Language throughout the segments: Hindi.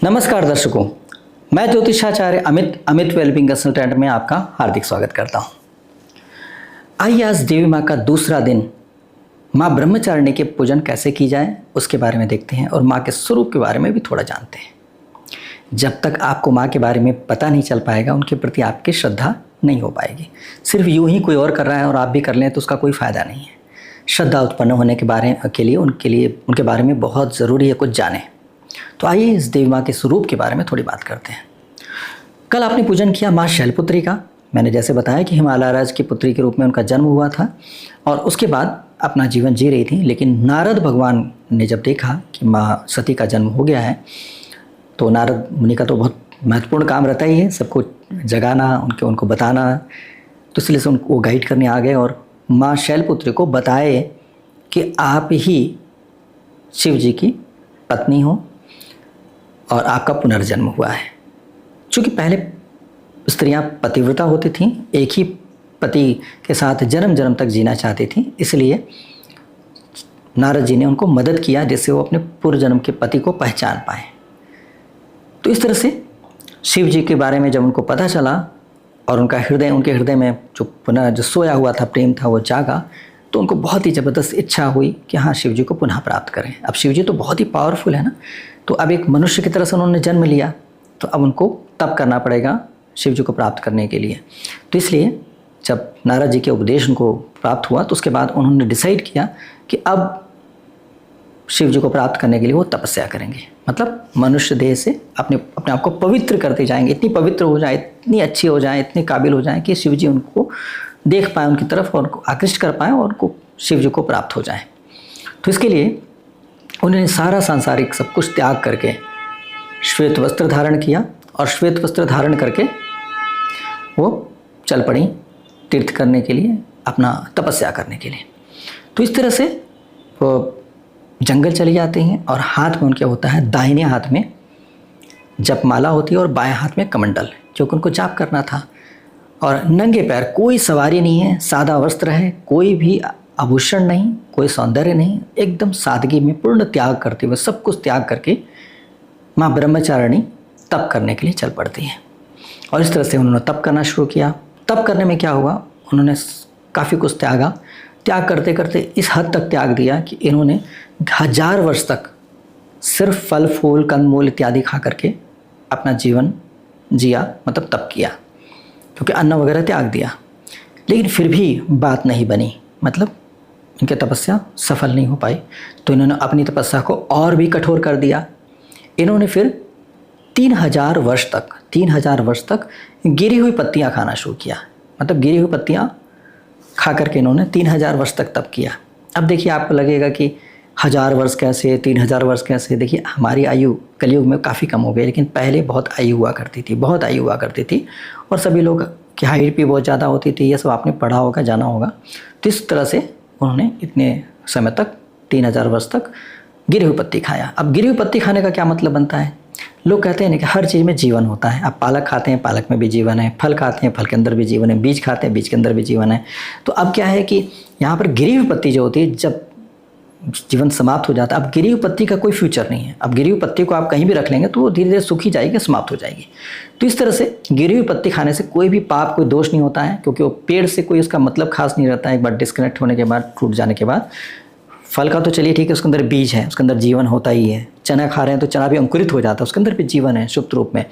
नमस्कार दर्शकों, मैं ज्योतिषाचार्य अमित वेलबिंग कंसल्टेंट में आपका हार्दिक स्वागत करता हूं। आइए आज देवी माँ का दूसरा दिन माँ ब्रह्मचारिणी के पूजन कैसे की जाए उसके बारे में देखते हैं और माँ के स्वरूप के बारे में भी थोड़ा जानते हैं। जब तक आपको माँ के बारे में पता नहीं चल पाएगा, उनके प्रति आपकी श्रद्धा नहीं हो पाएगी। सिर्फ यूं ही कोई और कर रहा है और आप भी कर लें तो उसका कोई फ़ायदा नहीं है। श्रद्धा उत्पन्न होने के लिए उनके बारे में बहुत ज़रूरी है कुछ जानें। तो आइए इस देवी माँ के स्वरूप के बारे में थोड़ी बात करते हैं। कल आपने पूजन किया माँ शैलपुत्री का। मैंने जैसे बताया कि हिमालय राज की पुत्री के रूप में उनका जन्म हुआ था और उसके बाद अपना जीवन जी रही थी। लेकिन नारद भगवान ने जब देखा कि माँ सती का जन्म हो गया है, तो नारद मुनि का तो बहुत महत्वपूर्ण काम रहता ही है, सबको जगाना, उनको बताना। तो इसलिए से उनको गाइड करने आ गए और माँ शैलपुत्री को बताए कि आप ही शिव जी की पत्नी हो और आपका पुनर्जन्म हुआ है। चूँकि पहले स्त्रियां पतिव्रता होती थीं, एक ही पति के साथ जन्म जन्म तक जीना चाहती थीं, इसलिए नारद जी ने उनको मदद किया जिससे वो अपने पूर्व जन्म के पति को पहचान पाए। तो इस तरह से शिव जी के बारे में जब उनको पता चला और उनके हृदय में जो सोया हुआ था प्रेम था वो जागा, तो उनको बहुत ही ज़बरदस्त इच्छा हुई कि हाँ शिव जी को पुनः प्राप्त करें। अब शिव जी तो बहुत ही पावरफुल है ना, तो अब एक मनुष्य की तरह से उन्होंने जन्म लिया, तो अब उनको तप करना पड़ेगा शिव जी को प्राप्त करने के लिए। तो इसलिए जब नारद जी के उपदेश उनको प्राप्त हुआ तो उसके बाद उन्होंने डिसाइड किया कि अब शिव जी को प्राप्त करने के लिए वो तपस्या करेंगे। मतलब मनुष्य देह से अपने आप को पवित्र करते जाएंगे, इतनी पवित्र हो जाए, इतनी अच्छी हो जाए, इतने काबिल हो जाए कि शिव जी उनको देख पाए उनकी तरफ और उनको आकृष्ट कर पाएँ और उनको शिव जी को प्राप्त हो जाए। तो इसके लिए उन्होंने सारा सांसारिक सब कुछ त्याग करके श्वेत वस्त्र धारण किया और श्वेत वस्त्र धारण करके वो चल पड़ी तीर्थ करने के लिए, अपना तपस्या करने के लिए। तो इस तरह से वो जंगल चले जाते हैं और हाथ में उनके होता है, दाहिने हाथ में जपमाला होती है और बाएं हाथ में कमंडल, जो कि उनको जाप करना था। और नंगे पैर, कोई सवारी नहीं है, सादा वस्त्र है, कोई भी आभूषण नहीं, कोई सौंदर्य नहीं, एकदम सादगी में पूर्ण त्याग करते हुए सब कुछ त्याग करके माँ ब्रह्मचारिणी तप करने के लिए चल पड़ती है। और इस तरह से उन्होंने तप करना शुरू किया। तप करने में क्या हुआ, उन्होंने काफ़ी कुछ त्याग करते करते इस हद तक त्याग दिया कि इन्होंने 1000 वर्ष तक सिर्फ फल फूल कंदमूल इत्यादि खा करके अपना जीवन जिया, मतलब तप किया, क्योंकि अन्न वगैरह त्याग दिया। लेकिन फिर भी बात नहीं बनी, मतलब इनकी तपस्या सफल नहीं हो पाई। तो इन्होंने अपनी तपस्या को और भी कठोर कर दिया। इन्होंने फिर 3000 वर्ष तक गिरी हुई पत्तियां खाना शुरू किया। मतलब गिरी हुई पत्तियां खा करके इन्होंने 3000 वर्ष तक तप किया। अब देखिए आपको लगेगा कि 1000 वर्ष कैसे, 3000 वर्ष कैसे। देखिए हमारी आयु कलयुग में काफ़ी कम हो गई, लेकिन पहले बहुत आयु हुआ करती थी और सभी लोग की हाइट भी बहुत ज़्यादा होती थी। ये सब आपने पढ़ा होगा, जाना होगा। तो इस तरह से उन्होंने इतने समय तक 3000 वर्ष तक गिरी हुई पत्ती खाया। अब गिरी हुई पत्ती खाने का क्या मतलब बनता है, लोग कहते हैं ना कि हर चीज़ में जीवन होता है। आप पालक खाते हैं, पालक में भी जीवन है, फल खाते हैं, फल के अंदर भी जीवन है, बीज खाते हैं, बीज के अंदर भी जीवन है। तो अब क्या है कि यहाँ पर गिरी हुई पत्ती जो होती है, जब जीवन समाप्त हो जाता है, अब गिरी हुई पत्ती का कोई फ्यूचर नहीं है। अब गिरी हुई पत्ती को आप कहीं भी रख लेंगे तो वो धीरे धीरे सूखी जाएगी, समाप्त हो जाएगी। तो इस तरह से गिरी हुई पत्ती खाने से कोई भी पाप, कोई दोष नहीं होता है, क्योंकि वो पेड़ से कोई उसका मतलब खास नहीं रहता है। एक बार डिस्कनेक्ट होने के बाद, टूट जाने के बाद, फल का तो चलिए ठीक है, उसके अंदर बीज है, उसके अंदर जीवन होता ही है। चना खा रहे हैं तो चना भी अंकुरित हो जाता है, उसके अंदर भी जीवन है सुप्त रूप में।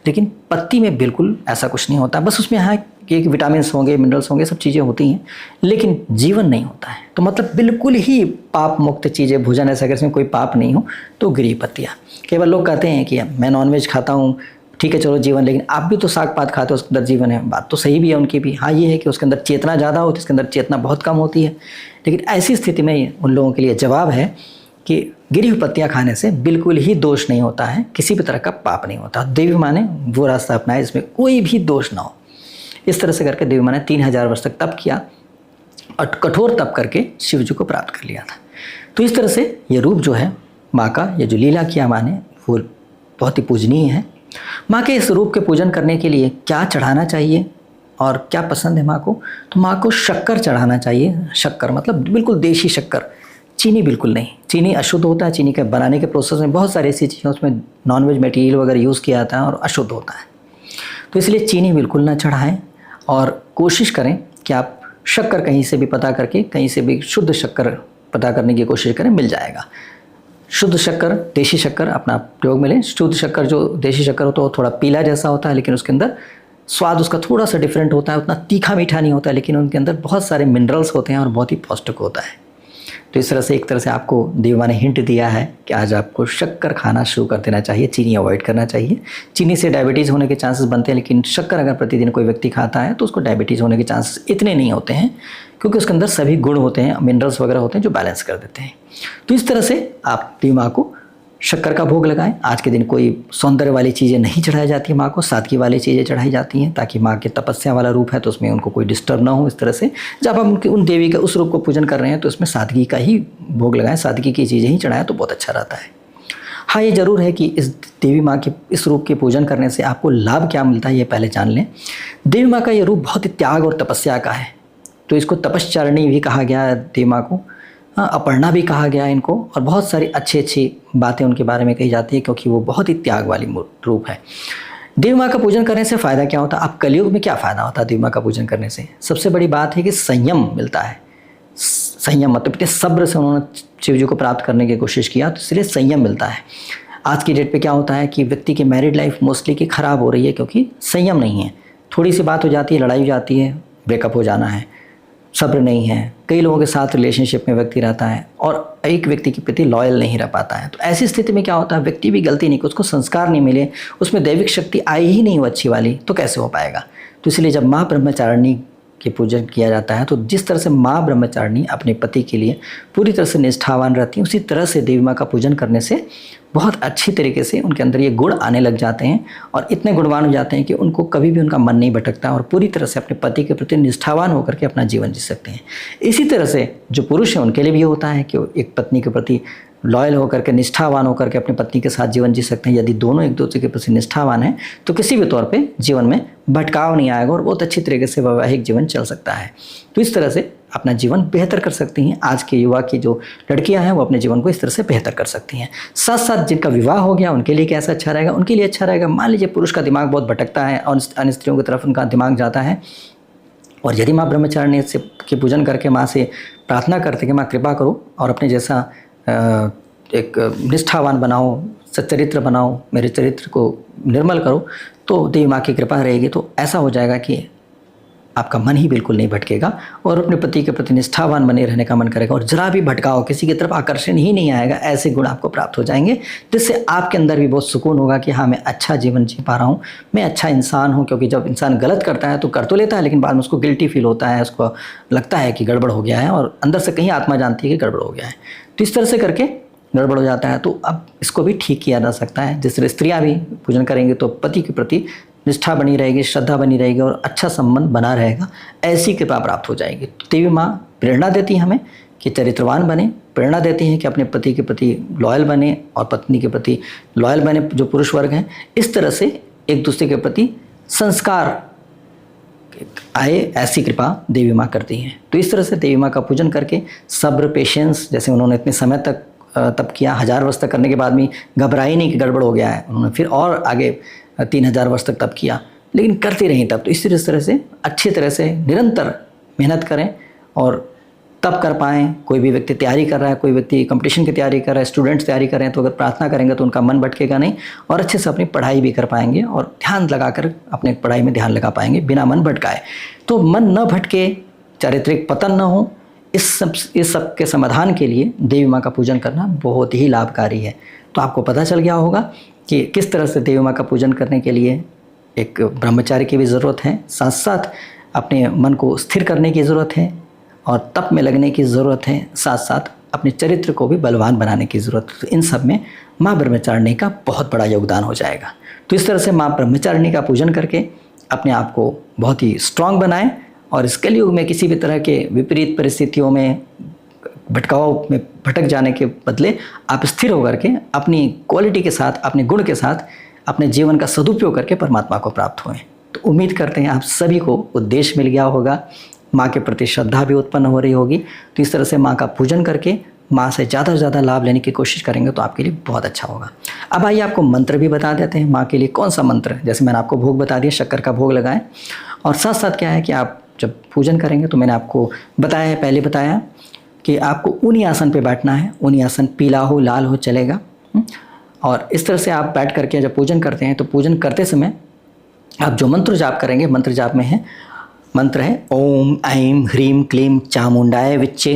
लेकिन पत्ती में बिल्कुल ऐसा कुछ नहीं होता। बस उसमें है कि विटामिन होंगे, मिनरल्स होंगे, सब चीज़ें होती हैं, लेकिन जीवन नहीं होता है। तो मतलब बिल्कुल ही पाप मुक्त चीज़ें, भोजन ऐसा, अगर इसमें कोई पाप नहीं हो तो गिरी पत्तियाँ। कई बार लोग कहते हैं कि मैं नॉनवेज खाता हूँ, ठीक है चलो जीवन, लेकिन आप भी तो साग पात खाते हो, उसके अंदर जीवन है। बात तो सही भी है उनकी भी। हाँ ये है कि उसके अंदर चेतना ज़्यादा होती है, इसके अंदर चेतना बहुत कम होती है। लेकिन ऐसी स्थिति में उन लोगों के लिए जवाब है कि गिरी हुई पत्तियाँ खाने से बिल्कुल ही दोष नहीं होता है, किसी भी तरह का पाप नहीं होता। देवी माँ ने वो रास्ता अपनाया जिसमें कोई भी दोष ना हो। इस तरह से करके देवी माँ ने 3000 वर्ष तक तप किया और कठोर तप करके शिव जी को प्राप्त कर लिया था। तो इस तरह से ये रूप जो है माँ का, ये जो लीला किया माँ ने, वो बहुत ही पूजनीय है। माँ के इस रूप के पूजन करने के लिए क्या चढ़ाना चाहिए और क्या पसंद है माँ को, तो माँ को शक्कर चढ़ाना चाहिए। शक्कर मतलब बिल्कुल देशी शक्कर, चीनी बिल्कुल नहीं। चीनी अशुद्ध होता है, चीनी के बनाने के प्रोसेस में बहुत सारी ऐसी चीज़ें उसमें नॉनवेज मटेरियल वगैरह यूज़ किया जाता है और अशुद्ध होता है। तो इसलिए चीनी बिल्कुल ना चढ़ाएं और कोशिश करें कि आप शक्कर कहीं से भी पता करके, कहीं से भी शुद्ध शक्कर पता करने की कोशिश करें, मिल जाएगा। शुद्ध शक्कर, देशी शक्कर अपना प्रयोग में लें। शुद्ध शक्कर जो देशी शक्कर होता है वो थोड़ा पीला जैसा होता है, लेकिन उसके अंदर स्वाद उसका थोड़ा सा डिफरेंट होता है, उतना तीखा मीठा नहीं होता है, लेकिन उनके अंदर बहुत सारे मिनरल्स होते हैं और बहुत ही पौष्टिक होता है। तो इस तरह से एक तरह से आपको देव माँ ने हिंट दिया है कि आज आपको शक्कर खाना शुरू कर देना चाहिए, चीनी अवॉइड करना चाहिए। चीनी से डायबिटीज़ होने के चांसेस बनते हैं, लेकिन शक्कर अगर प्रतिदिन कोई व्यक्ति खाता है तो उसको डायबिटीज़ होने के चांसेस इतने नहीं होते हैं, क्योंकि उसके अंदर सभी गुण होते हैं, मिनरल्स वगैरह होते हैं जो बैलेंस कर देते हैं। तो इस तरह से आप देव माँ को शक्कर का भोग लगाएं। आज के दिन कोई सौंदर्य वाली चीज़ें नहीं चढ़ाई जाती माँ को, सादगी वाली चीज़ें चढ़ाई जाती हैं, ताकि माँ के तपस्या वाला रूप है तो उसमें उनको कोई डिस्टर्ब ना हो। इस तरह से जब हम उन देवी का उस रूप को पूजन कर रहे हैं तो उसमें सादगी का ही भोग लगाएं, सादगी की चीज़ें ही चढ़ाएं तो बहुत अच्छा रहता है। हाँ, ये ज़रूर है कि इस देवी माँ के इस रूप के पूजन करने से आपको लाभ क्या मिलता है ये पहले जान लें। देवी माँ का ये रूप बहुत ही त्याग और तपस्या का है, तो इसको तपश्चारिणी भी कहा गया है देवी माँ को, अपर्णा भी कहा गया है इनको, और बहुत सारी अच्छी अच्छी बातें उनके बारे में कही जाती है, क्योंकि वो बहुत ही त्याग वाली रूप है। देवी माँ का पूजन करने से फ़ायदा क्या होता है? अब कलयुग में क्या फ़ायदा होता है देवी माँ का पूजन करने से? सबसे बड़ी बात है कि संयम मिलता है। संयम मतलब इतने सब्र से उन्होंने शिव जी को प्राप्त करने की कोशिश किया, तो इसलिए संयम मिलता है। आज की डेट पे क्या होता है कि व्यक्ति की मैरिड लाइफ मोस्टली की ख़राब हो रही है, क्योंकि संयम नहीं है। थोड़ी सी बात हो जाती है, लड़ाई हो जाती है, ब्रेकअप हो जाना है, सब्र नहीं है। कई लोगों के साथ रिलेशनशिप में व्यक्ति रहता है और एक व्यक्ति के प्रति लॉयल नहीं रह पाता है। तो ऐसी स्थिति में क्या होता है, व्यक्ति भी गलती नहीं, उसको संस्कार नहीं मिले, उसमें दैविक शक्ति आई ही नहीं वो अच्छी वाली, तो कैसे हो पाएगा? तो इसलिए जब माँ ब्रह्मचारिणी के पूजन किया जाता है, तो जिस तरह से माँ ब्रह्मचारिणी अपने पति के लिए पूरी तरह से निष्ठावान रहती हैं, उसी तरह से देवी माँ का पूजन करने से बहुत अच्छी तरीके से उनके अंदर ये गुण आने लग जाते हैं और इतने गुणवान हो जाते हैं कि उनको कभी भी उनका मन नहीं भटकता और पूरी तरह से अपने पति के प्रति निष्ठावान होकर के अपना जीवन जी सकते हैं। इसी तरह से जो पुरुष है उनके लिए भी होता है कि वो एक पत्नी के प्रति लॉयल होकर के, निष्ठावान होकर के अपनी पत्नी के साथ जीवन जी सकते हैं। यदि दोनों एक दूसरे के प्रति निष्ठावान हैं तो किसी भी तौर पे जीवन में भटकाव नहीं आएगा और बहुत अच्छी तरीके से वैवाहिक जीवन चल सकता है। तो इस तरह से अपना जीवन बेहतर कर सकती हैं। आज के युवा की जो लड़कियां हैं वो अपने जीवन को इस तरह से बेहतर कर सकती हैं। साथ साथ जिनका विवाह हो गया उनके लिए कैसा अच्छा रहेगा? उनके लिए अच्छा रहेगा, मान लीजिए पुरुष का दिमाग बहुत भटकता है और अन्य स्त्रियों की तरफ उनका दिमाग जाता है, और यदि माँ ब्रह्मचारिणी से के पूजन करके माँ से प्रार्थना करते कि माँ कृपा करो और अपने जैसा एक निष्ठावान बनाओ, सच्चरित्र बनाओ, मेरे चरित्र को निर्मल करो, तो देवी माँ की कृपा रहेगी। तो ऐसा हो जाएगा कि आपका मन ही बिल्कुल नहीं भटकेगा और अपने पति के प्रति निष्ठावान बने रहने का मन करेगा और जरा भी भटकाओ, किसी की तरफ आकर्षण ही नहीं आएगा। ऐसे गुण आपको प्राप्त हो जाएंगे, जिससे आपके अंदर भी बहुत सुकून होगा कि हाँ, मैं अच्छा जीवन जी पा रहा हूँ, मैं अच्छा इंसान हूँ। क्योंकि जब इंसान गलत करता है तो कर तो लेता है, लेकिन बाद में उसको गिल्टी फील होता है, उसको लगता है कि गड़बड़ हो गया है और अंदर से कहीं आत्मा जानती है कि गड़बड़ हो गया है। तो इस तरह से करके गड़बड़ हो जाता है। तो अब इसको भी ठीक किया जा सकता है। जिस तरह स्त्रियाँ भी पूजन करेंगे तो पति के प्रति निष्ठा बनी रहेगी, श्रद्धा बनी रहेगी और अच्छा संबंध बना रहेगा, ऐसी कृपा प्राप्त हो जाएगी। तो देवी माँ प्रेरणा देती है हमें कि चरित्रवान बने, प्रेरणा देती हैं कि अपने पति के प्रति लॉयल बने और पत्नी के प्रति लॉयल बने जो पुरुष वर्ग हैं। इस तरह से एक दूसरे के प्रति संस्कार आए, ऐसी कृपा देवी माँ करती हैं। तो इस तरह से देवी माँ का पूजन करके सब्र, पेशेंस, जैसे उन्होंने इतने समय तक तप किया, 1000 वर्ष तक करने के बाद भी घबराई नहीं कि गड़बड़ हो गया है, उन्होंने फिर और आगे 3000 वर्ष तक तप किया, लेकिन करते रहीं तप। तो इस तरह से अच्छी तरह से निरंतर मेहनत करें और तब कर पाएँ। कोई भी व्यक्ति तैयारी कर रहा है, कोई व्यक्ति कंपटीशन की तैयारी कर रहा है, स्टूडेंट्स तैयारी कर रहे हैं, तो अगर प्रार्थना करेंगे तो उनका मन भटकेगा नहीं और अच्छे से अपनी पढ़ाई भी कर पाएंगे और ध्यान लगाकर अपने पढ़ाई में ध्यान लगा पाएंगे बिना मन भटकाए। तो मन न भटके, चारित्रिक पतन न हो, इस सब के समाधान के लिए देवी माँ का पूजन करना बहुत ही लाभकारी है। तो आपको पता चल गया होगा कि किस तरह से देवी माँ का पूजन करने के लिए एक ब्रह्मचारी की भी ज़रूरत है, साथ साथ अपने मन को स्थिर करने की ज़रूरत है और तप में लगने की ज़रूरत है, साथ साथ अपने चरित्र को भी बलवान बनाने की ज़रूरत है। तो इन सब में माँ ब्रह्मचारिणी का बहुत बड़ा योगदान हो जाएगा। तो इस तरह से माँ ब्रह्मचारिणी का पूजन करके अपने आप को बहुत ही स्ट्रांग बनाएं और इस कलयुग में किसी भी तरह के विपरीत परिस्थितियों में भटकाव में भटक जाने के बदले आप स्थिर होकर के अपनी क्वालिटी के साथ, अपने गुण के साथ अपने जीवन का सदुपयोग करके परमात्मा को प्राप्त हुए। तो उम्मीद करते हैं आप सभी को उद्देश्य मिल गया होगा, माँ के प्रति श्रद्धा भी उत्पन्न हो रही होगी। तो इस तरह से माँ का पूजन करके माँ से ज़्यादा लाभ लेने की कोशिश करेंगे तो आपके लिए बहुत अच्छा होगा। अब आइए आपको मंत्र भी बता देते हैं माँ के लिए कौन सा मंत्र। जैसे मैंने आपको भोग बता दिया, शक्कर का भोग लगाएं, और साथ साथ क्या है कि आप जब पूजन करेंगे तो मैंने आपको बताया है, पहले बताया कि आपको ऊनी आसन पे बैठना है। ऊनी आसन पीला हो लाल हो चलेगा। और इस तरह से आप बैठ करके जब पूजन करते हैं तो पूजन करते समय आप जो मंत्र जाप करेंगे, मंत्र जाप में है मंत्र है ओम ऐं ह्रीं क्लीं चामुंडाय विच्चे,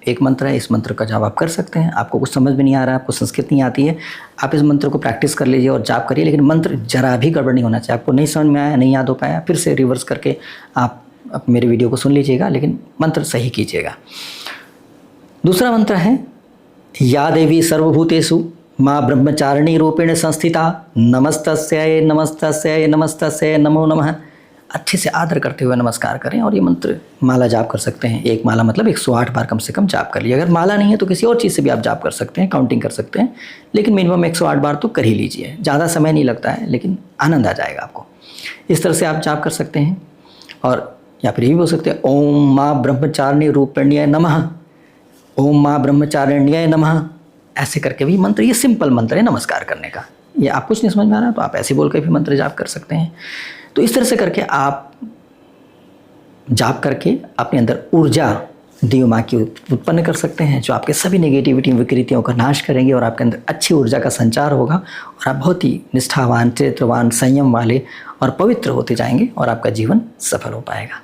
एक मंत्र है। इस मंत्र का जाप आप कर सकते हैं। आपको कुछ समझ में नहीं आ रहा है, आपको संस्कृत नहीं आती है, आप इस मंत्र को प्रैक्टिस कर लीजिए और जाप करिए, लेकिन मंत्र जरा भी गड़बड़ नहीं होना चाहिए। आपको नहीं समझ में आया, नहीं याद हो पाया, फिर से रिवर्स करके आप मेरे वीडियो को सुन लीजिएगा, लेकिन मंत्र सही कीजिएगा। दूसरा मंत्र है या देवी सर्वभूतेषु माँ ब्रह्मचारिणी रूपेण संस्थिता नमस्तस्यै नमस्तस्यै नमस्तस्यै नमो नमः। अच्छे से आदर करते हुए नमस्कार करें और ये मंत्र माला जाप कर सकते हैं। एक माला मतलब 108 बार कम से कम जाप कर लीजिए। अगर माला नहीं है तो किसी और चीज़ से भी आप जाप कर सकते हैं, काउंटिंग कर सकते हैं, लेकिन मिनिमम 108 बार तो कर ही लीजिए। ज़्यादा समय नहीं लगता है, लेकिन आनंद आ जाएगा आपको। इस तरह से आप जाप कर सकते हैं। और या फिर ये भी बोल सकते हैं ओम माँ ब्रह्मचारिणी रूपिण्यै नमः, ओम माँ ब्रह्मचारिण्यै नमः। ऐसे करके भी मंत्र, ये सिंपल मंत्र है नमस्कार करने का। ये आप कुछ नहीं समझ में आ रहा तो आप ऐसे बोल के भी मंत्र जाप कर सकते हैं। तो इस तरह से करके आप जाप करके अपने अंदर ऊर्जा देवी माँ की उत्पन्न कर सकते हैं, जो आपके सभी नेगेटिविटी विकृतियों का नाश करेंगे और आपके अंदर अच्छी ऊर्जा का संचार होगा और आप बहुत ही निष्ठावान, चरित्रवान, संयम वाले और पवित्र होते जाएंगे और आपका जीवन सफल हो पाएगा।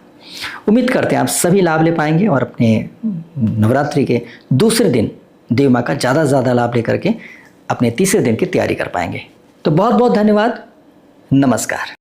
उम्मीद करते हैं आप सभी लाभ ले पाएंगे और अपने नवरात्रि के दूसरे दिन देवी माँ का ज़्यादा लाभ लेकर के अपने तीसरे दिन की तैयारी कर पाएंगे। तो बहुत बहुत धन्यवाद। नमस्कार।